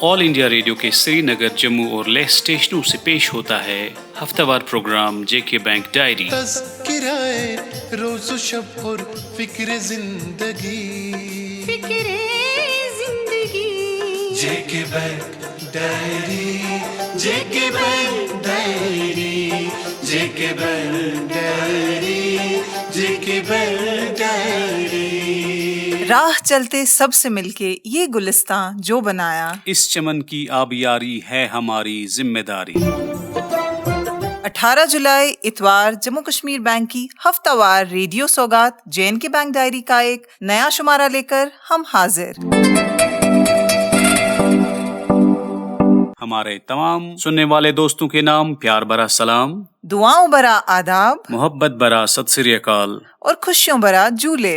All India radio के श्रीनगर, जम्मू और लेह स्टेशनों से पेश होता है हफ्तावार प्रोग्राम जेके बैंक डायरी। तज़किराए रोज़ शब और फिक्र जिंदगी जेके बैंक डायरी, जेके बैंक डायरी, जेके बैंक डायरी, जेके बैंक डायरी। राह चलते सबसे मिलके ये गुलिस्तान जो बनाया, इस चमन की आबियारी है हमारी जिम्मेदारी। 18 जुलाई इतवार जम्मू कश्मीर बैंक की हफ्तावार रेडियो सौगात जेएनके बैंक डायरी का एक नया शुमारा लेकर हम हाजिर। हमारे तमाम सुनने वाले दोस्तों के नाम प्यार भरा सलाम, दुआओं भरा आदाब, मोहब्बत भरा सत श्री अकाल और खुशियों भरा जूले।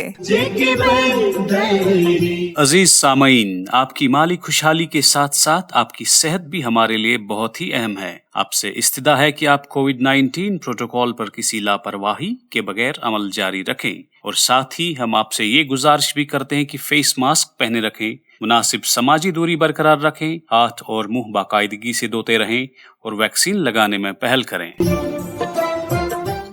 अजीज सामईन, आपकी माली खुशहाली के साथ साथ आपकी सेहत भी हमारे लिए बहुत ही अहम है। आपसे इस्तिदा है कि आप कोविड-19 प्रोटोकॉल पर किसी लापरवाही के बगैर अमल जारी रखें और साथ ही हम आपसे ये गुजारिश भी करते हैं कि फेस मास्क पहने रखें, मुनासिब समाजी दूरी बरकरार रखें, हाथ और मुंह बाकायदगी से धोते रहें और वैक्सीन लगाने में पहल करें।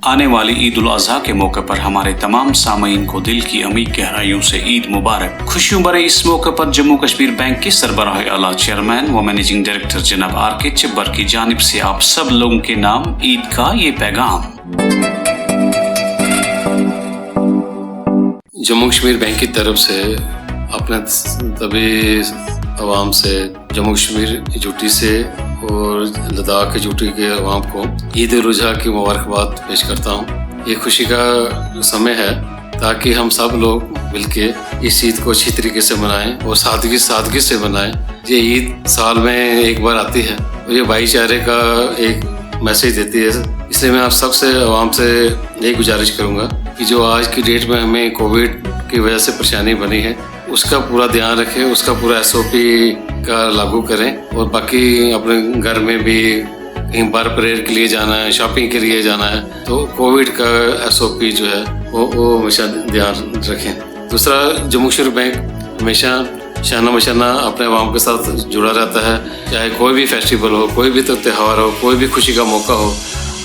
आने वाली ईद उल अज़हा के मौके पर हमारे तमाम सामईन को दिल की अमीर गहराइयों से ईद मुबारक। खुशियों भरे इस मौके पर जम्मू कश्मीर बैंक के सरबराह आला चेयरमैन व मैनेजिंग डायरेक्टर जनाब आर.के. चिब्बर की जानिब से आप सब लोगों के नाम ईद का ये पैगाम। जम्मू कश्मीर बैंक की तरफ से अपने तभी अवाम से, जम्मू कश्मीर यूटी से और लद्दाख के यूटी के अवाम को ईद उल अज़हा की मुबारकबाद पेश करता हूँ। ये खुशी का समय है ताकि हम सब लोग मिलके इस ईद को अच्छी तरीके से मनाएं और सादगी से मनाएं। ये ईद साल में एक बार आती है और ये भाईचारे का एक मैसेज देती है। इसलिए मैं आप सबसे अवाम से यही गुजारिश करूँगा कि जो आज की डेट में हमें कोविड की वजह से परेशानी बनी है उसका पूरा ध्यान रखें, उसका पूरा SOP का लागू करें और बाकी अपने घर में भी कहीं बार प्रेयर के लिए जाना है, शॉपिंग के लिए जाना है, तो कोविड का SOP जो है वो हमेशा ध्यान रखें। दूसरा, जम्मू कश्मीर बैंक हमेशा शाना मशाना अपने अवाम के साथ जुड़ा रहता है, चाहे कोई भी फेस्टिवल हो, कोई भी त्यौहार हो, कोई भी खुशी का मौका हो।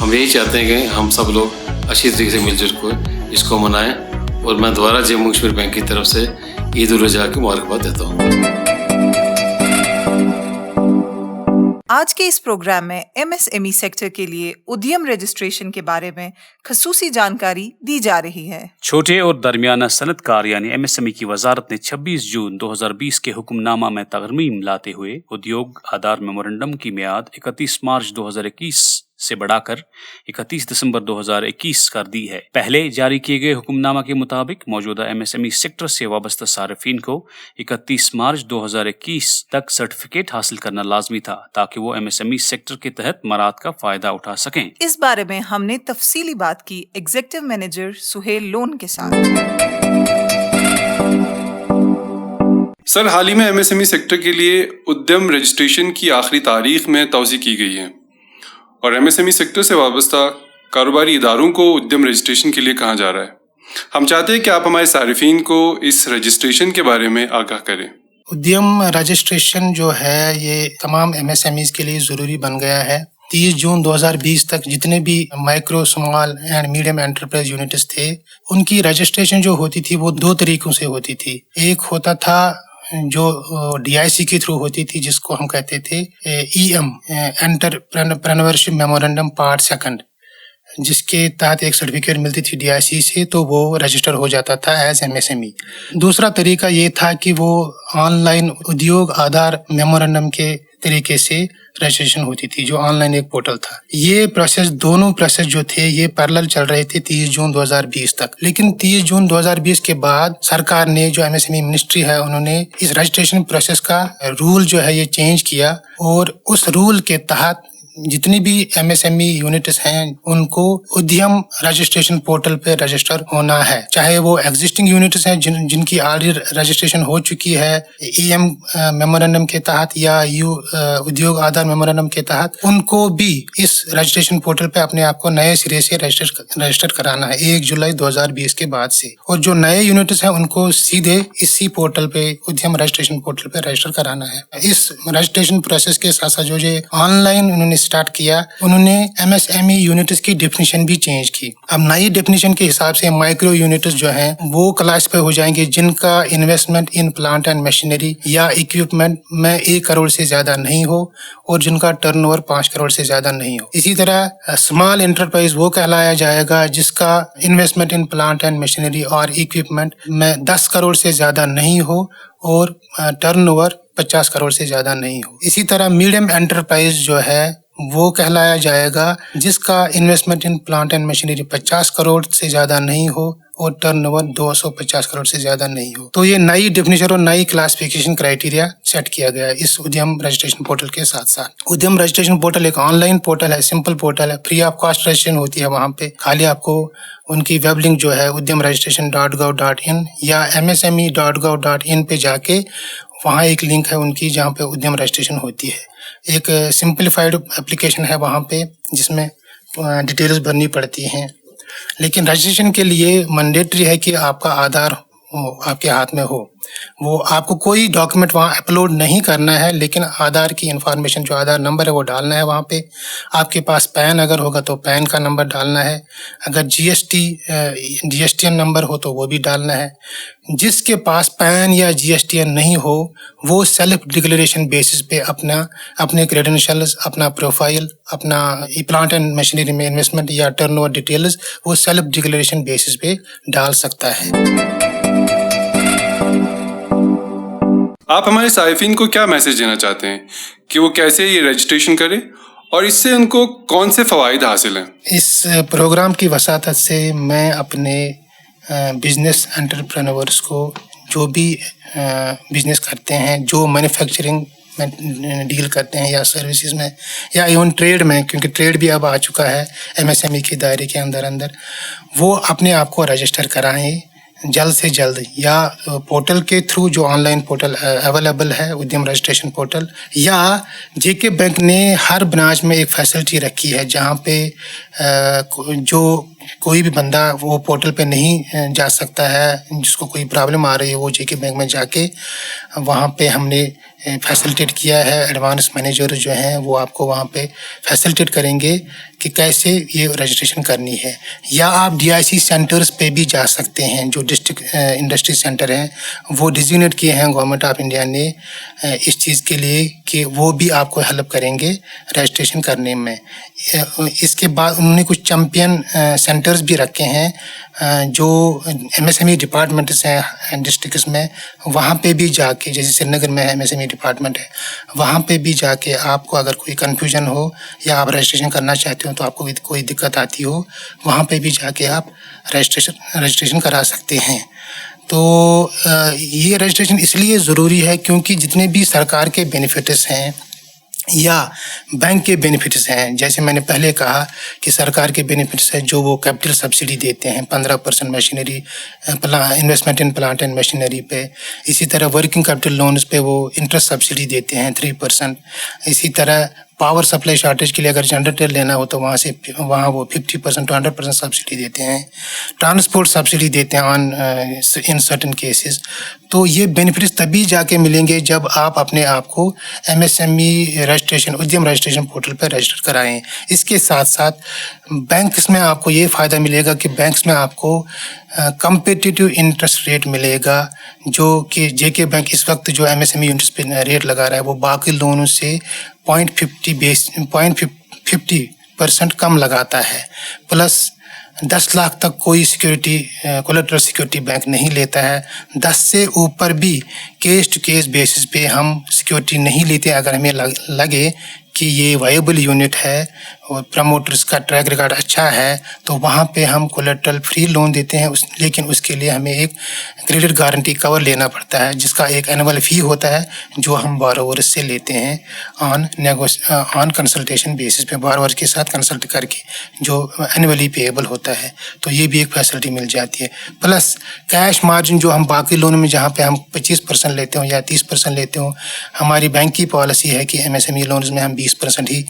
हम यही चाहते हैं कि हम सब लोग अच्छी तरीके से मिलजुल कर इसको मनाएं और मैं दोबारा जम्मू कश्मीर बैंक की तरफ से ईद उल अज़हा की मुबारकबाद देता हूँ। आज के इस प्रोग्राम में MSME सेक्टर के लिए उद्यम रजिस्ट्रेशन के बारे में खसूसी जानकारी दी जा रही है। छोटे और दरमियाना सनतकार यानी MSME की वजारत ने 26 जून 2020 के हुक्मनामा में तरमीम लाते हुए उद्योग आधार मेमोरेंडम की मियाद 31 मार्च 2021 से बढ़ाकर 31 दिसंबर 2021 कर दी है। पहले जारी किए गए हुक्मनामा के मुताबिक मौजूदा MSME सेक्टर से वाबस्ता सार्फिन को 31 मार्च 2021 तक सर्टिफिकेट हासिल करना लाजमी था ताकि वो MSME सेक्टर के तहत मराद का फायदा उठा सकें। इस बारे में हमने तफसीली बात की एग्जीक्यूटिव मैनेजर सुहेल लोन के साथ। सर, हाल ही में MSME सेक्टर के लिए उद्यम रजिस्ट्रेशन की आखिरी तारीख में तौसी की गई है और MSME सेक्टर से वाबस्ता कारोबारी इदारों को उद्यम रजिस्ट्रेशन के लिए कहा जा रहा है। हम चाहते हैं कि आप हमारे सारिफीन को इस रजिस्ट्रेशन के बारे में आगाह करें। उद्यम रजिस्ट्रेशन जो है ये तमाम MSMEs के लिए ज़रूरी बन गया है। 30 जून 2020 तक जितने भी micro, small and medium enterprise units थे उनकी रजिस्ट्रेशन जो होती थी वो 2 तरीकों से होती थी। एक होता था जो DIC के थ्रू होती थी जिसको हम कहते थे EM एंटरप्रेन्योरशिप मेमोरेंडम पार्ट 2, जिसके तहत एक सर्टिफिकेट मिलती थी DIC से, तो वो रजिस्टर हो जाता था एज MSME। दूसरा तरीका ये था कि वो ऑनलाइन उद्योग आधार मेमोरेंडम के तरीके से रजिस्ट्रेशन होती थी, जो ऑनलाइन एक पोर्टल था। ये प्रोसेस, दोनों प्रोसेस जो थे ये पैरेलल चल रहे थे 30 जून 2020 तक। लेकिन 30 जून 2020 के बाद सरकार ने, जो MSME मिनिस्ट्री है, उन्होंने इस रजिस्ट्रेशन प्रोसेस का रूल जो है ये चेंज किया और उस रूल के तहत जितनी भी MSME यूनिट्स हैं उनको उद्यम रजिस्ट्रेशन पोर्टल पे रजिस्टर होना है, चाहे वो एग्जिस्टिंग यूनिट्स हैं जिनकी ऑलरेडी रजिस्ट्रेशन हो चुकी है EM मेमोरेंडम के तहत या उद्योग आधार मेमोरेंडम के तहत, उनको भी इस रजिस्ट्रेशन पोर्टल पे अपने आप को नए सिरे से रजिस्टर कराना है 1 जुलाई 2020 के बाद से। और जो नए यूनिट्स हैं उनको सीधे इसी पोर्टल पे, उद्यम रजिस्ट्रेशन पोर्टल पे रजिस्टर कराना है। इस रजिस्ट्रेशन प्रोसेस के साथ साथ जो ऑनलाइन उन्होंने स्टार्ट किया, उन्होंने MSME यूनिट्स की डेफिनेशन भी चेंज की। अब नई डेफिनेशन के हिसाब से माइक्रो यूनिट्स जो हैं वो क्लासिफाई हो जाएंगे जिनका investment in plant and machinery या इक्विपमेंट में 1 करोड़ से ज्यादा नहीं हो और जिनका टर्नओवर 5 करोड़ से ज्यादा नहीं हो। इसी तरह स्मॉल एंटरप्राइज वो कहलाया जाएगा जिसका investment in plant and machinery और इक्विपमेंट में 10 करोड़ से ज्यादा नहीं हो और टर्नओवर 50 करोड़ से ज्यादा नहीं हो। इसी तरह मीडियम एंटरप्राइज जो है वो कहलाया जाएगा जिसका investment in plant and machinery 50 crore से ज्यादा नहीं हो और टर्नओवर 250 करोड़ से ज्यादा नहीं हो। तो ये नई डेफिनेशन और नई क्लासिफिकेशन क्राइटेरिया सेट किया गया है इस उद्यम रजिस्ट्रेशन पोर्टल के साथ साथ। उद्यम रजिस्ट्रेशन पोर्टल एक ऑनलाइन पोर्टल है, सिंपल पोर्टल है, फ्री ऑफ कॉस्ट रजिस्ट्रेशन होती है। वहाँ पे खाली आपको उनकी वेब लिंक जो है udyamregistration.gov.in या msme.gov.in पे जाके वहाँ एक लिंक है उनकी जहाँ पे उद्यम रजिस्ट्रेशन होती है। एक सिंप्लीफाइड एप्लीकेशन है वहाँ पे जिसमें डिटेल्स भरनी पड़ती हैं, लेकिन रजिस्ट्रेशन के लिए मैंडेटरी है कि आपका आधार आपके हाथ में हो। वो आपको कोई डॉक्यूमेंट वहाँ अपलोड नहीं करना है, लेकिन आधार की इंफॉर्मेशन जो आधार नंबर है वो डालना है वहाँ पे। आपके पास पैन अगर होगा तो पैन का नंबर डालना है, अगर GSTN नंबर हो तो वो भी डालना है। जिसके पास पैन या GSTN नहीं हो वो सेल्फ डिक्लेरेशन बेसिस पे अपने क्रेडेंशियल्स, अपना प्रोफाइल, अपना प्लांट एंड मशीनरी में इन्वेस्टमेंट या टर्नओवर डिटेल्स वो सेल्फ डिक्लेरेशन बेसिस पे डाल सकता है। आप हमारे साइफिन को क्या मैसेज देना चाहते हैं कि वो कैसे ये रजिस्ट्रेशन करें और इससे उनको कौन से फ़वाइद हासिल हैं? इस प्रोग्राम की वसातत से मैं अपने बिजनेस एंटरप्रेन्योर्स को, जो भी बिजनेस करते हैं, जो मैन्युफैक्चरिंग में डील करते हैं या सर्विसेज में या इवन ट्रेड में, क्योंकि ट्रेड भी अब आ चुका है MSME के दायरे के अंदर, वो अपने आप को रजिस्टर कराएं जल्द से जल्द, या पोर्टल के थ्रू जो ऑनलाइन पोर्टल अवेलेबल है उद्यम रजिस्ट्रेशन पोर्टल, या JK बैंक ने हर ब्रांच में एक फैसिलिटी रखी है जहाँ पे जो कोई भी बंदा वो पोर्टल पे नहीं जा सकता है, जिसको कोई प्रॉब्लम आ रही है, वो JK बैंक में जाके वहाँ पे हमने फैसिलिटेट किया है। एडवांस मैनेजर जो हैं वो आपको वहाँ पे फैसिलिटेट करेंगे कि कैसे ये रजिस्ट्रेशन करनी है। या आप DIC सेंटर्स पे भी जा सकते हैं, जो डिस्ट्रिक्ट इंडस्ट्री सेंटर हैं वो डिजिग्नेट किए हैं गवर्नमेंट ऑफ इंडिया ने इस चीज़ के लिए कि वो भी आपको हेल्प करेंगे रजिस्ट्रेशन करने में। इसके बाद उन्होंने कुछ चैम्पियन सेंटर्स भी रखे हैं जो MSME डिपार्टमेंट्स हैं डिस्ट्रिक्ट्स में, वहाँ पे भी जाके, जैसे श्रीनगर में MSME डिपार्टमेंट है, वहाँ पे भी जाके आपको अगर कोई कन्फ्यूजन हो या आप रजिस्ट्रेशन करना चाहते हो तो आपको कोई दिक्कत आती हो, वहाँ पे भी जाके आप रजिस्ट्रेशन करा सकते हैं। तो ये रजिस्ट्रेशन इसलिए ज़रूरी है क्योंकि जितने भी सरकार के बेनिफिट्स हैं या बैंक के बेनिफिट्स हैं, जैसे मैंने पहले कहा कि सरकार के बेनिफिट्स हैं जो वो कैपिटल सब्सिडी देते हैं 15% machinery investment in plant and machinery पे। इसी तरह वर्किंग कैपिटल लोन्स पे वो इंटरेस्ट सब्सिडी देते हैं 3%। इसी तरह पावर सप्लाई शॉर्टेज के लिए अगर जनरेटर लेना हो तो वहाँ वो 50% to 100% सब्सिडी देते हैं। ट्रांसपोर्ट सब्सिडी देते हैं ऑन इन सर्टेन केसेस। तो ये बेनिफिट्स तभी जाके मिलेंगे जब आप अपने आप को MSME रजिस्ट्रेशन, उद्यम रजिस्ट्रेशन पोर्टल पर रजिस्टर कराएं। इसके साथ साथ बैंक्स में आपको ये फ़ायदा मिलेगा कि बैंक्स में आपको कम्पिटिटिव इंटरेस्ट रेट मिलेगा, जो कि JK बैंक इस वक्त जो MSME यूनिट्स पे रेट लगा रहा है वो बाकी लोनों से 0.50% कम लगाता है। प्लस 10 लाख तक कोई सिक्योरिटी कोलेटरल सिक्योरिटी बैंक नहीं लेता है। 10 से ऊपर भी केस टू केस बेसिस पे हम सिक्योरिटी नहीं लेते। अगर हमें लगे कि ये वायबल यूनिट है और प्रमोटर्स का ट्रैक रिकॉर्ड अच्छा है तो वहाँ पे हम कोलेटरल फ्री लोन देते हैं। लेकिन उसके लिए हमें एक क्रेडिट गारंटी कवर लेना पड़ता है जिसका एक एनुअल फ़ी होता है जो हम बोरोवर से लेते हैं ऑन कंसल्टेशन बेसिस पे, बोरोवर के साथ कंसल्ट करके, जो एनुअली पेएबल होता है। तो ये भी एक फैसिलिटी मिल जाती है। प्लस कैश मार्जिन जो हम बाकी लोन में जहाँ पे हम 25% लेते हो या 30% लेते हो, हमारी बैंक की पॉलिसी है कि MSME लोन्स में हम 20% ही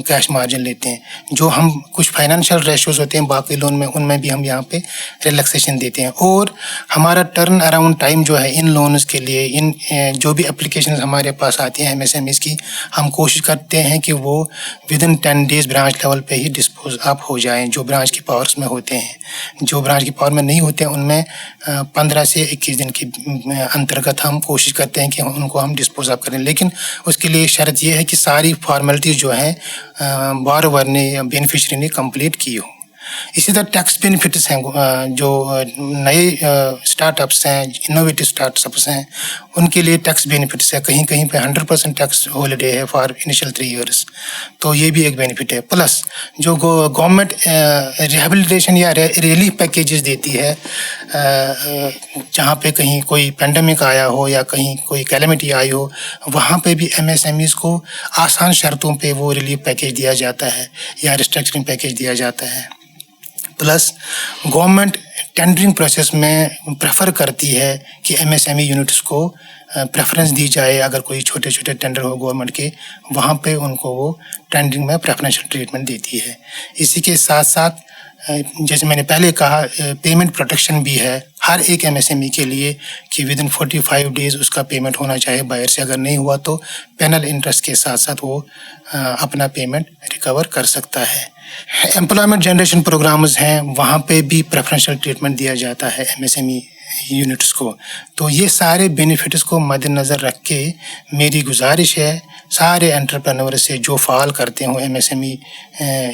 कैश मार्जिन लेते हैं। जो हम कुछ फाइनेंशियल रेशियोज होते हैं बाकी लोन में, उनमें भी हम यहाँ पे रिलैक्सेशन देते हैं। और हमारा टर्न अराउंड टाइम जो है इन लोन्स के लिए, इन जो भी एप्लीकेशन हमारे पास आती हैं MSMEs की, हम कोशिश करते हैं कि वो विदिन 10 डेज ब्रांच लेवल पे ही डिस्पोज अप हो जाएं, जो ब्रांच की पावर्स में होते हैं। जो ब्रांच की पावर में नहीं होते हैं उनमें 15 से 21 दिन के अंतर्गत हम कोशिश करते हैं कि उनको हम डिस्पोज अप करें। लेकिन उसके लिए शर्त ये है कि सारी फॉर्मेलिटीज़ जो हैं बोरोवर ने या बेनिफिशियरी ने कंप्लीट की हो। इसी तरह टैक्स बेनिफिट्स हैं, जो नए स्टार्टअप्स हैं, इनोवेटिव स्टार्टअप्स हैं, उनके लिए टैक्स बेनिफिट्स है। कहीं कहीं पे 100% टैक्स हॉलिडे है फॉर इनिशियल 3 ईयर्स, तो ये भी एक बेनिफिट है। प्लस जो गवर्नमेंट रिहेबिलिटेशन या रिलीफ पैकेजेस देती है, जहाँ पे कहीं कोई पेंडेमिक आया हो या कहीं कोई कैलेमिटी आई हो, वहाँ पे भी MSMEs को आसान शर्तों पे वो रिलीफ पैकेज दिया जाता है या रिस्ट्रक्चरिंग पैकेज दिया जाता है। प्लस गवर्नमेंट टेंडरिंग प्रोसेस में प्रेफर करती है कि MSME यूनिट्स को प्रेफरेंस दी जाए। अगर कोई छोटे छोटे टेंडर हो गवर्नमेंट के, वहाँ पे उनको वो टेंडरिंग में प्रेफरेंशियल ट्रीटमेंट देती है। इसी के साथ साथ जैसे मैंने पहले कहा, पेमेंट प्रोटेक्शन भी है हर एक MSME के लिए कि विदिन 45 डेज उसका पेमेंट होना चाहिए बायर से। अगर नहीं हुआ तो पेनल इंटरेस्ट के साथ साथ वो अपना पेमेंट रिकवर कर सकता है। एम्प्लॉयमेंट जनरेशन प्रोग्राम्स हैं, वहाँ पे भी प्रेफरेंशियल ट्रीटमेंट दिया जाता है MSME यूनिट्स को। तो ये सारे बेनिफिट्स को मद्देनज़र रख के मेरी गुजारिश है सारे एंटरप्रेन्योर से जो फाल करते हो MSME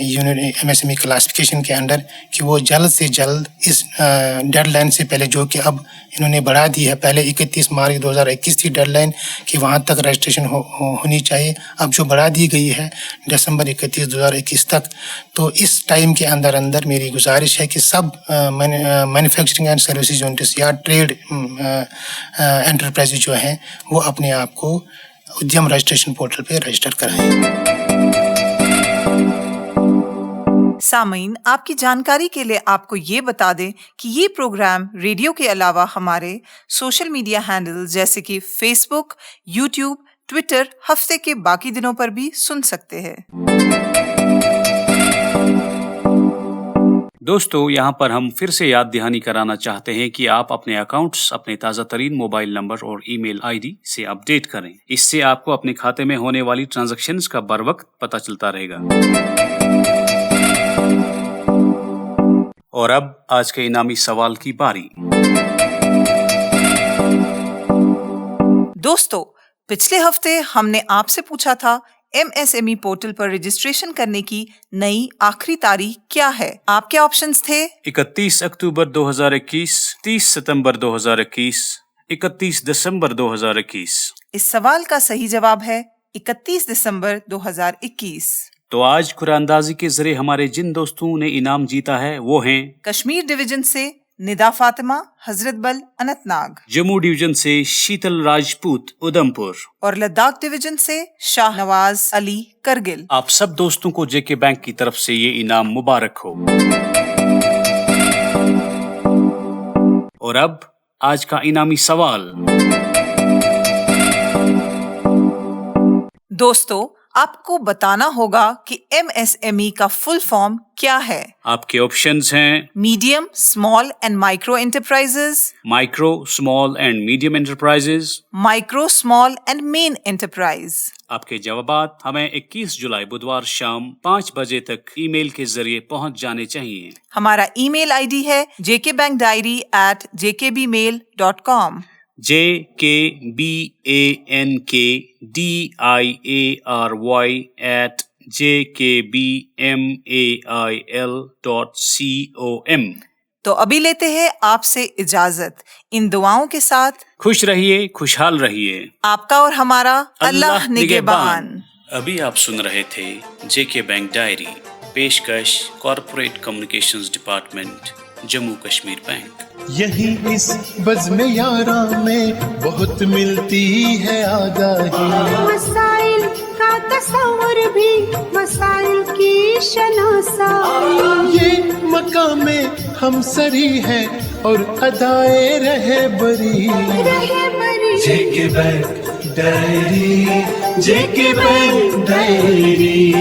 यूनिट, MSME क्लासिफिकेशन के अंडर, कि वो जल्द से जल्द इस डेडलाइन से पहले, जो कि अब इन्होंने बढ़ा दी है, पहले 31 मार्च 2021 थी डेडलाइन कि वहाँ तक रजिस्ट्रेशन होनी चाहिए, अब जो बढ़ा दी गई है दिसंबर 31 2021 तक। तो इस टाइम के अंदर अंदर मेरी गुजारिश है कि सब मैन्युफैक्चरिंग एंड सर्विसेज यूनिट्स या ट्रेड एंटरप्राइज जो हैं वो अपने आप को उद्यम रजिस्ट्रेशन पोर्टल पे रजिस्टर कराएं। सामीन, आपकी जानकारी के लिए आपको ये बता दें कि ये प्रोग्राम रेडियो के अलावा हमारे सोशल मीडिया हैंडल जैसे कि फेसबुक, यूट्यूब, ट्विटर हफ्ते के बाकी दिनों पर भी सुन सकते हैं। दोस्तों, यहाँ पर हम फिर से याद दहानी कराना चाहते हैं कि आप अपने अकाउंट्स अपने ताज़ा तरीन मोबाइल नंबर और ईमेल आईडी से अपडेट करें। इससे आपको अपने खाते में होने वाली ट्रांजैक्शंस का बर वक्त पता चलता रहेगा। और अब आज के इनामी सवाल की बारी। दोस्तों, पिछले हफ्ते हमने आपसे पूछा था MSME पोर्टल पर रजिस्ट्रेशन करने की नई आखिरी तारीख क्या है। आपके ऑप्शंस थे 31 अक्टूबर 2021, 30 सितंबर 2021, 31 दिसंबर 2021। इस सवाल का सही जवाब है 31 दिसंबर 2021। तो आज कुरानंदाजी के जरिए हमारे जिन दोस्तों ने इनाम जीता है वो हैं कश्मीर डिवीजन से निदा फातिमा, हजरत बल, अनंतनाग। जम्मू डिवीजन से शीतल राजपूत, उधमपुर। और लद्दाख डिवीजन से शाह नवाज अली, करगिल। आप सब दोस्तों को जेके बैंक की तरफ से ये इनाम मुबारक हो। और अब आज का इनामी सवाल। दोस्तों, आपको बताना होगा कि MSME का फुल फॉर्म क्या है। आपके ऑप्शंस हैं medium, small and micro enterprises, micro, small and medium enterprises, micro, small and main enterprise. आपके जवाबात हमें 21 जुलाई बुधवार शाम 5 बजे तक ईमेल के जरिए पहुंच जाने चाहिए। हमारा ईमेल आईडी है jkbankdiary@jkbmail.com। jkbankdiary@jkbmail.com। तो अभी लेते हैं आपसे इजाजत इन दुआओं के साथ। खुश रहिए, खुशहाल रहिए। आपका और हमारा अल्लाह निगहबान। अभी आप सुन रहे थे जेके बैंक डायरी, पेशकश corporate communications department, Jammu Kashmir bank. यही इस बज़्म यारा में बहुत मिलती है आगाही, मसाइल का तस्वुर भी मसाइल की शनासाई। ये मकामे हम सरी है और अदाए रहे बरी। जेके बैंक डायरी, जेके बैंक डायरी,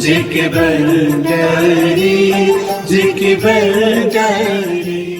जेके बैंक डायरी, जेके बैंक डायरी।